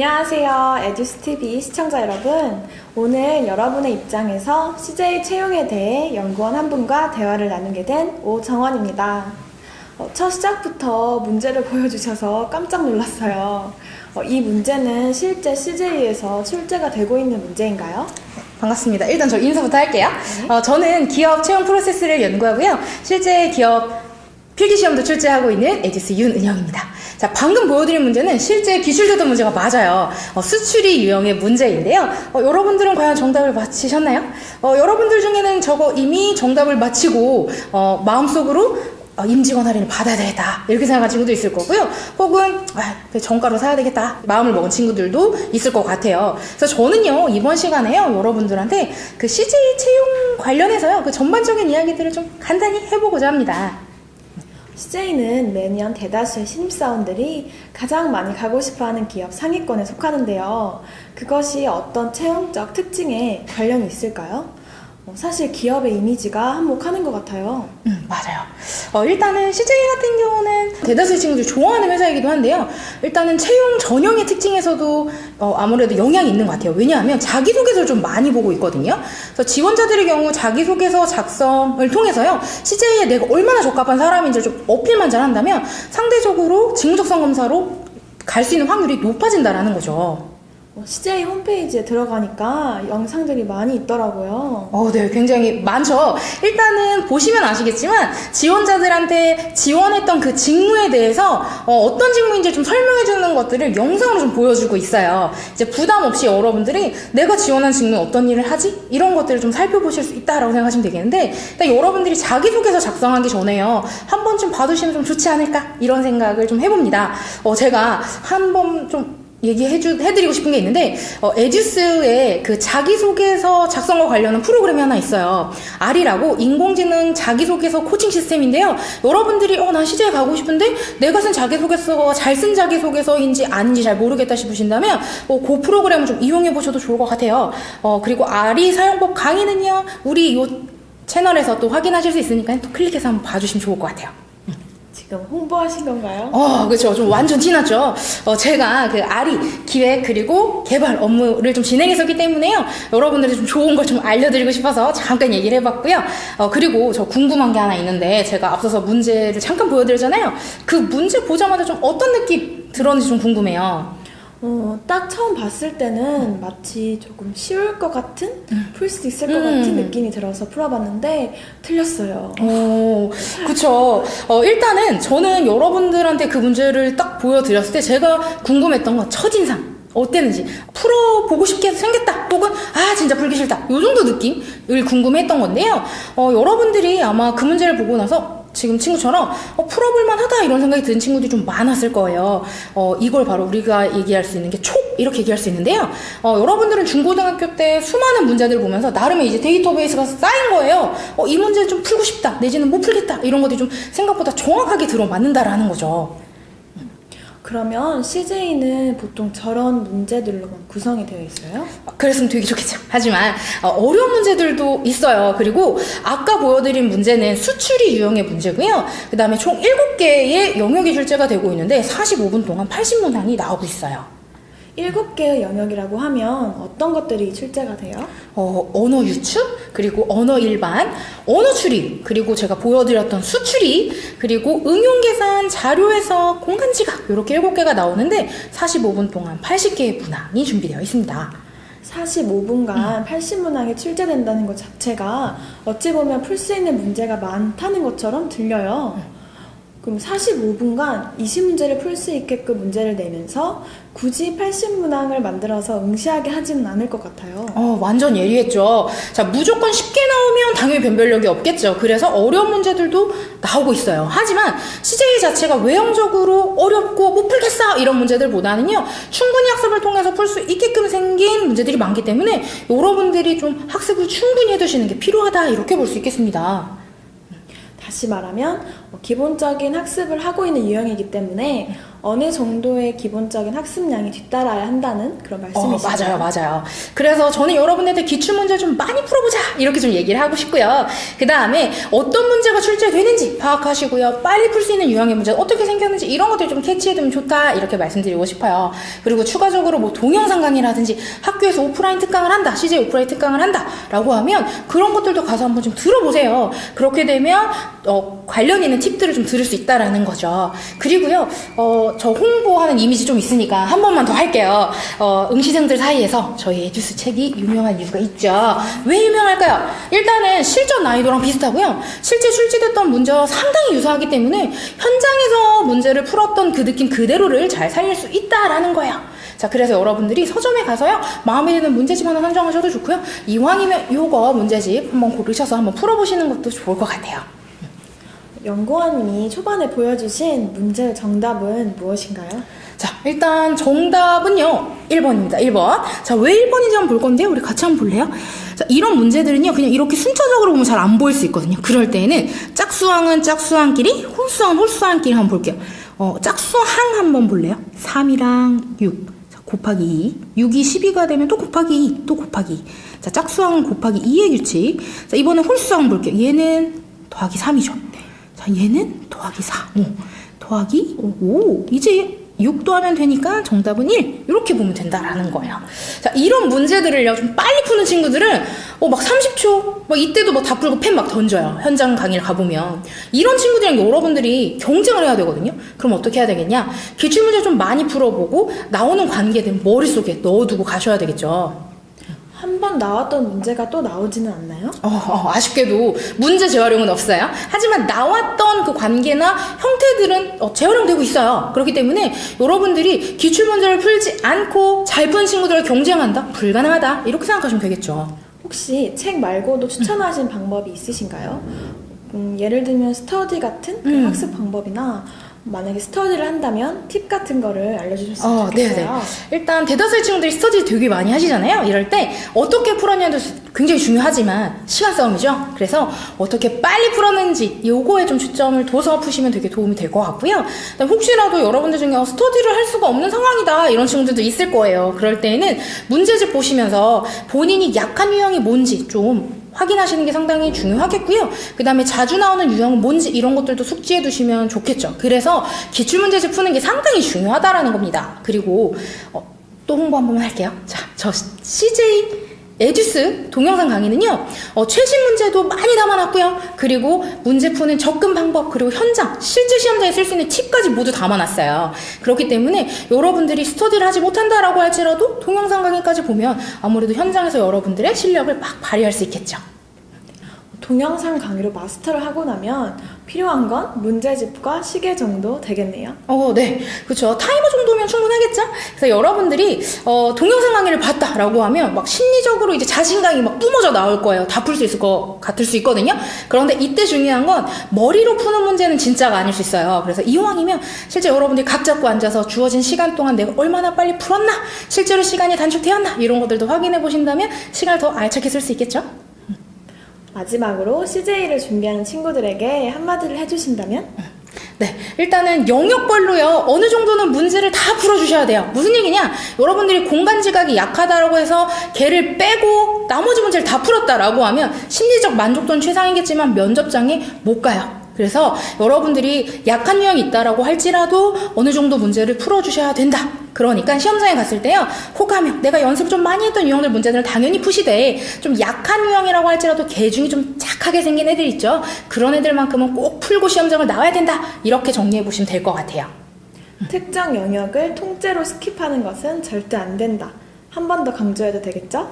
안녕하세요. 에듀스TV 시청자 여러분. 오늘 여러분의 입장에서 CJ 채용에 대해 연구원 한 분과 대화를 나누게 된 오정원입니다. 첫 시작부터 문제를 보여주셔서 깜짝 놀랐어요. 이 문제는 실제 CJ에서 출제가 되고 있는 문제인가요? 반갑습니다. 일단 저 인사부터 할게요. 네. 저는 기업 채용 프로세스를 연구하고요. 실제 기업 필기시험도 출제하고 있는 에듀스 윤은영입니다. 자, 방금 보여드린 문제는 실제 기출되던 문제가 맞아요. 수출이 유형의 문제인데요. 여러분들은 과연 정답을 맞히셨나요? 여러분들 중에는 저거 이미 정답을 맞히고 마음속으로 임직원 할인을 받아야 되겠다 이렇게 생각한 친구도 있을 거고요. 혹은 정가로 사야 되겠다 마음을 먹은 친구들도 있을 것 같아요. 그래서 저는요 이번 시간에요 여러분들한테 그 CJ 채용 관련해서요 그 전반적인 이야기들을 좀 간단히 해보고자 합니다. CJ는 매년 대다수의 신입사원들이 가장 많이 가고 싶어하는 기업 상위권에 속하는데요. 그것이 어떤 채용적 특징에 관련이 있을까요? 사실 기업의 이미지가 한몫하는 것 같아요. 맞아요. 일단은 CJ 같은 경우는 대다수의 친구들이 좋아하는 회사이기도 한데요. 일단은 채용 전형의 특징에서도 아무래도 영향이 있는 것 같아요. 왜냐하면 자기소개서를 좀 많이 보고 있거든요. 그래서 지원자들의 경우 자기소개서 작성을 통해서요. CJ에 내가 얼마나 적합한 사람인지 좀 어필만 잘한다면 상대적으로 직무적성 검사로 갈 수 있는 확률이 높아진다라는 거죠. CJ 홈페이지에 들어가니까 영상들이 많이 있더라고요. 네, 굉장히 많죠. 일단은 보시면 아시겠지만 지원자들한테 지원했던 그 직무에 대해서 어떤 직무인지 좀 설명해주는 것들을 영상으로 좀 보여주고 있어요. 이제 부담 없이 여러분들이 내가 지원한 직무에 어떤 일을 하지? 이런 것들을 좀 살펴보실 수 있다라고 생각하시면 되겠는데 일단 여러분들이 자기소개서 작성하기 전에요. 한 번쯤 봐두시면 좀 좋지 않을까? 이런 생각을 좀 해봅니다. 제가 한번 좀 해드리고 싶은 게 있는데, 에듀스의 그 자기소개서 작성과 관련한 프로그램이 하나 있어요. R이라고 인공지능 자기소개서 코칭 시스템인데요. 여러분들이, 난 CJ에 가고 싶은데, 내가 쓴 자기소개서가 잘 쓴 자기소개서인지 아닌지 잘 모르겠다 싶으신다면, 그 프로그램을 좀 이용해보셔도 좋을 것 같아요. 그리고 R이 사용법 강의는요, 우리 요 채널에서 또 확인하실 수 있으니까 또 클릭해서 한번 봐주시면 좋을 것 같아요. 지금 홍보하신 건가요? 그렇죠. 좀 완전 티났죠. 제가 그 아리 기획 그리고 개발 업무를 좀 진행했었기 때문에요. 여러분들이 좀 좋은 걸 좀 알려드리고 싶어서 잠깐 얘기를 해봤고요. 그리고 저 궁금한 게 하나 있는데 제가 앞서서 문제를 잠깐 보여드렸잖아요. 그 문제 보자마자 좀 어떤 느낌 들었는지 좀 궁금해요. 딱 처음 봤을 때는 마치 조금 쉬울 것 같은? 풀 수 있을 것 같은 느낌이 들어서 풀어봤는데 틀렸어요. 그쵸. 일단은 저는 여러분들한테 그 문제를 딱 보여드렸을 때 제가 궁금했던 건 첫인상. 어땠는지 풀어보고 싶게 생겼다 혹은 진짜 풀기 싫다 요 정도 느낌을 궁금했던 건데요. 여러분들이 아마 그 문제를 보고 나서 지금 친구처럼 풀어볼만 하다 이런 생각이 드는 친구들이 좀 많았을 거예요. 이걸 바로 우리가 얘기할 수 있는 게 촉 이렇게 얘기할 수 있는데요. 여러분들은 중고등학교 때 수많은 문제들을 보면서 나름의 이제 데이터베이스가 쌓인 거예요. 이 문제 좀 풀고 싶다 내지는 못 풀겠다 이런 것들이 좀 생각보다 정확하게 들어맞는다라는 거죠. 그러면 CJ는 보통 저런 문제들로만 구성이 되어 있어요? 그랬으면 되게 좋겠죠. 하지만 어려운 문제들도 있어요. 그리고 아까 보여드린 문제는 수출이 유형의 문제고요. 그 다음에 총 7개의 영역이 출제가 되고 있는데 45분 동안 80문항이 나오고 있어요. 7개의 영역이라고 하면 어떤 것들이 출제가 돼요? 언어 유추, 그리고 언어 일반, 언어 추리, 그리고 제가 보여드렸던 수추리, 그리고 응용 계산, 자료 해석, 공간 지각 이렇게 7개가 나오는데 45분 동안 80개의 문항이 준비되어 있습니다. 45분간 80문항이 출제된다는 것 자체가 어찌 보면 풀 수 있는 문제가 많다는 것처럼 들려요. 그럼 45분간 20문제를 풀 수 있게끔 문제를 내면서 굳이 80문항을 만들어서 응시하게 하지는 않을 것 같아요. 완전 예리했죠. 자, 무조건 쉽게 나오면 당연히 변별력이 없겠죠. 그래서 어려운 문제들도 나오고 있어요. 하지만 CJ 자체가 외형적으로 어렵고 못 풀겠어 이런 문제들보다는요. 충분히 학습을 통해서 풀 수 있게끔 생긴 문제들이 많기 때문에 여러분들이 좀 학습을 충분히 해두시는 게 필요하다 이렇게 볼 수 있겠습니다. 다시 말하면 기본적인 학습을 하고 있는 유형이기 때문에 어느 정도의 기본적인 학습량이 뒤따라야 한다는 그런 말씀이시죠? 맞아요. 그래서 저는 여러분들한테 기출문제 좀 많이 풀어보자 이렇게 좀 얘기를 하고 싶고요. 그 다음에 어떤 문제가 출제되는지 파악하시고요. 빨리 풀 수 있는 유형의 문제 어떻게 생겼는지 이런 것들 좀 캐치해두면 좋다 이렇게 말씀드리고 싶어요. 그리고 추가적으로 뭐 동영상 강의라든지 학교에서 오프라인 특강을 한다, CJ 오프라인 특강을 한다 라고 하면 그런 것들도 가서 한번 좀 들어보세요. 그렇게 되면 관련 있는 팁들을 좀 들을 수 있다라는 거죠. 그리고요, 저 홍보하는 이미지 좀 있으니까 한 번만 더 할게요. 응시생들 사이에서 저희 에듀스 책이 유명한 이유가 있죠. 왜 유명할까요? 일단은 실전 난이도랑 비슷하고요. 실제 출제됐던 문제와 상당히 유사하기 때문에 현장에서 문제를 풀었던 그 느낌 그대로를 잘 살릴 수 있다라는 거예요. 자, 그래서 여러분들이 서점에 가서요, 마음에 드는 문제집 하나 선정하셔도 좋고요. 이왕이면 요거 문제집 한번 고르셔서 한번 풀어보시는 것도 좋을 것 같아요. 연구원님이 초반에 보여주신 문제의 정답은 무엇인가요? 자, 일단 정답은요 1번입니다. 1번. 자, 왜 1번인지 한번 볼 건데요. 우리 같이 한번 볼래요? 자, 이런 문제들은요 그냥 이렇게 순차적으로 보면 잘 안 보일 수 있거든요. 그럴 때에는 짝수항은 짝수항끼리, 홀수항은 홀수항끼리 한번 볼게요. 짝수항 한번 볼래요? 3이랑 6 자, 곱하기 2, 6이 12가 되면 또 곱하기 2, 또 곱하기 2. 자, 짝수항은 곱하기 2의 규칙. 자, 이번엔 홀수항 볼게요. 얘는 더하기 3이죠. 자, 얘는 더하기 4, 더하기 5. 이제 6 더하면 되니까 정답은 1. 이렇게 보면 된다라는 거예요. 자, 이런 문제들을요, 좀 빨리 푸는 친구들은, 막 30초, 막 이때도 막 다 풀고 펜 막 던져요. 현장 강의를 가보면. 이런 친구들이랑 여러분들이 경쟁을 해야 되거든요? 그럼 어떻게 해야 되겠냐? 기출문제 좀 많이 풀어보고, 나오는 관계들 머릿속에 넣어두고 가셔야 되겠죠. 한 번 나왔던 문제가 또 나오지는 않나요? 아쉽게도 문제 재활용은 없어요. 하지만 나왔던 그 관계나 형태들은 재활용되고 있어요. 그렇기 때문에 여러분들이 기출문제를 풀지 않고 잘 푼 친구들과 경쟁한다? 불가능하다. 이렇게 생각하시면 되겠죠. 혹시 책 말고도 추천하신 방법이 있으신가요? 예를 들면 스터디 같은 그 학습 방법이나 만약에 스터디를 한다면 팁 같은 거를 알려주셨으면 좋겠어요. 일단 대다수의 친구들이 스터디 되게 많이 하시잖아요. 이럴 때 어떻게 풀었냐도 굉장히 중요하지만 시간 싸움이죠. 그래서 어떻게 빨리 풀었는지 요거에 좀 초점을 둬서 푸시면 되게 도움이 될 것 같고요. 혹시라도 여러분들 중에 스터디를 할 수가 없는 상황이다 이런 친구들도 있을 거예요. 그럴 때는 문제집 보시면서 본인이 약한 유형이 뭔지 좀 확인하시는 게 상당히 중요하겠고요. 그 다음에 자주 나오는 유형은 뭔지 이런 것들도 숙지해 두시면 좋겠죠. 그래서 기출문제집 푸는 게 상당히 중요하다라는 겁니다. 그리고 또 홍보 한번 할게요. 자, 저 CJ 에듀스 동영상 강의는요, 최신 문제도 많이 담아놨고요. 그리고 문제 푸는 접근 방법, 그리고 현장, 실제 시험장에 쓸 수 있는 팁까지 모두 담아놨어요. 그렇기 때문에 여러분들이 스터디를 하지 못한다라고 할지라도 동영상 강의까지 보면 아무래도 현장에서 여러분들의 실력을 막 발휘할 수 있겠죠. 동영상 강의로 마스터를 하고 나면 필요한 건 문제집과 시계 정도 되겠네요. 네. 그렇죠. 타이머 정도면 충분하겠죠? 그래서 여러분들이 동영상 강의를 봤다라고 하면 막 심리적으로 이제 자신감이 막 뿜어져 나올 거예요. 다 풀 수 있을 것 같을 수 있거든요. 그런데 이때 중요한 건 머리로 푸는 문제는 진짜가 아닐 수 있어요. 그래서 이왕이면 실제 여러분들이 각 잡고 앉아서 주어진 시간 동안 내가 얼마나 빨리 풀었나? 실제로 시간이 단축되었나? 이런 것들도 확인해 보신다면 시간을 더 알차게 쓸 수 있겠죠? 마지막으로 CJ를 준비하는 친구들에게 한마디를 해주신다면? 네, 일단은 영역별로요, 어느 정도는 문제를 다 풀어주셔야 돼요. 무슨 얘기냐? 여러분들이 공간 지각이 약하다라고 해서 걔를 빼고 나머지 문제를 다 풀었다라고 하면 심리적 만족도는 최상이겠지만 면접장에 못 가요. 그래서 여러분들이 약한 유형이 있다라고 할지라도 어느 정도 문제를 풀어주셔야 된다. 그러니까 시험장에 갔을 때요, 호감형, 내가 연습 좀 많이 했던 유형들 문제들은 당연히 푸시되 좀 약한 유형이라고 할지라도 개 중에 좀 착하게 생긴 애들 있죠. 그런 애들만큼은 꼭 풀고 시험장을 나와야 된다. 이렇게 정리해 보시면 될 것 같아요. 특정 영역을 통째로 스킵하는 것은 절대 안 된다. 한 번 더 강조해도 되겠죠?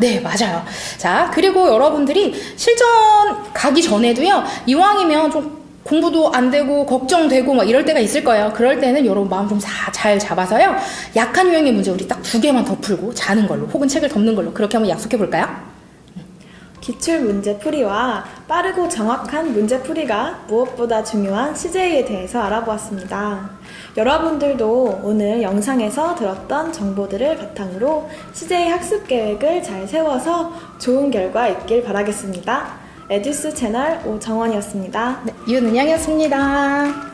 네, 맞아요. 자, 그리고 여러분들이 실전 가기 전에도요, 이왕이면 좀 공부도 안 되고 걱정되고 막 이럴 때가 있을 거예요. 그럴 때는 여러분 마음 좀 잘 잡아서요, 약한 유형의 문제 우리 딱 2개만 더 풀고 자는 걸로, 혹은 책을 덮는 걸로 그렇게 한번 약속해 볼까요? 기출 문제 풀이와 빠르고 정확한 문제 풀이가 무엇보다 중요한 CJ에 대해서 알아보았습니다. 여러분들도 오늘 영상에서 들었던 정보들을 바탕으로 CJ 학습 계획을 잘 세워서 좋은 결과 있길 바라겠습니다. 에듀스 채널 오정원이었습니다. 네, 윤은영이었습니다.